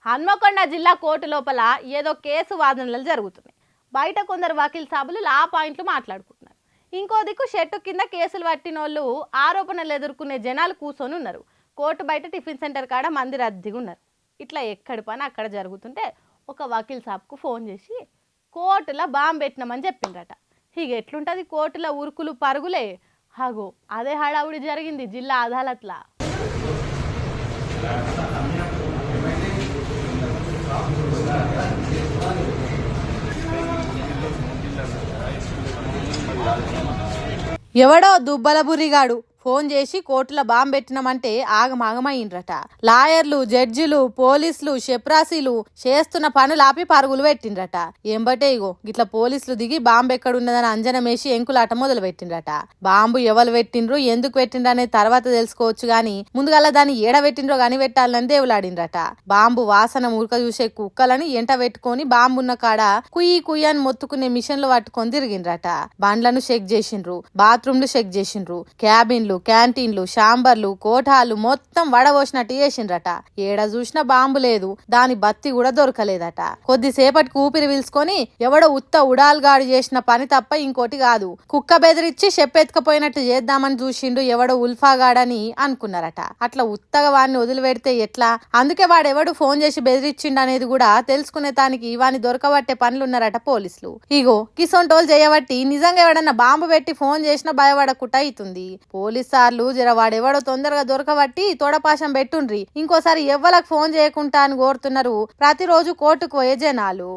హన్మకొండ జిల్లా కోర్టు లోపల ఏదో కేసు వాదనలు జరుగుతున్నాయి. బయట కొందరు వకీల్ సాబులు లా పాయింట్లు మాట్లాడుకుంటున్నారు. ఇంకో దిక్కు షెట్టు కింద కేసులు పట్టినోళ్ళు ఆరోపణలు ఎదుర్కొనే జనాలు కూర్చొని ఉన్నారు. కోర్టు బయట టిఫిన్ సెంటర్ కాడ మంది రద్దీగా ఉన్నారు. ఇట్లా ఎక్కడి పని అక్కడ జరుగుతుంటే ఒక వకీల్ సాబ్కు ఫోన్ చేసి కోర్టులో బాంబు పెట్టినామని చెప్పిండ్రట. ఇక ఎట్లుంటుంది కోర్టులో ఉరుకులు పరుగులే. హాగో అదే హడావుడి జరిగింది జిల్లా అదాలత్లా. ఎవడో దుబ్బల బుర్రిగాడు ఫోన్ చేసి కోర్టులో బాంబు పెట్టినామంటే ఆగమాగమైండ్రట. లాయర్లు, జడ్జిలు, పోలీసులు, షెప్రాసీలు చేస్తున్న పనులు ఆపి పరుగులు పెట్టిండ్రట. ఏంబటే ఇగో గిట్ల పోలీసులు దిగి బాంబు ఎక్కడున్నదని అంజనమేసి ఎంకులాట మొదలు పెట్టిండ్రట. బాంబు ఎవరు పెట్టిండ్రు, ఎందుకు పెట్టిండ్రు అనేది తర్వాత తెలుసుకోవచ్చు గాని ముందుగల్లా దాన్ని ఏడ పెట్టిండ్రో గాని పెట్టాలని దేవులాడిండ్రట. బాంబు వాసన ఉరక చూసే కుక్కలని ఎంట పెట్టుకొని బాంబున్న కాడ కుయ్యి కుయ్యని మొత్తుకునే మిషన్లు పట్టుకొని తిరిగిండ్రట. బండ్లను చెక్ చేసిండ్రు, బాత్రూమ్లు చెక్ చేసిండ్రు, క్యాబిన్లు, క్యాంటీన్లు, షాంబర్లు, కోఠాలు మొత్తం వడబోసినట్టు చేసిండ్రట. ఏడ చూసినా బాంబు లేదు, దాని బత్తి కూడా దొరకలేదట. కొద్దిసేపటికి ఊపిరి పీల్చుకొని ఎవడో ఉత్త ఉడాల్గాడు చేసిన పని తప్ప ఇంకోటి కాదు, కుక్క బెదిరించి చెప్పెత్తుకపోయినట్టు చేద్దామని చూసిండు ఎవడో ఉల్ఫాగాడని అనుకున్నారట. అట్లా ఉత్తగా వాడిని వదిలిపెడితే ఎట్లా? అందుకే వాడెవడు ఫోన్ చేసి బెదిరించిండు అనేది కూడా తెలుసుకునే తానికి వాడిని దొరకబట్టే పనులున్నారట పోలీసులు. ఇగో కిసొంటోలు చేయబట్టి నిజంగా ఎవడన్నా బాంబు పెట్టి ఫోన్ చేసినా భయపడకుట అవుతుంది. పోలీసార్లు జర వాడెవడో తొందరగా దొరకబట్టి తోడపాశం పెట్టుండ్రి, ఇంకోసారి ఎవ్వలకు ఫోన్ చేయకుండా అని కోరుతున్నారు ప్రతిరోజు కోర్టుకు పోయే జనాలు.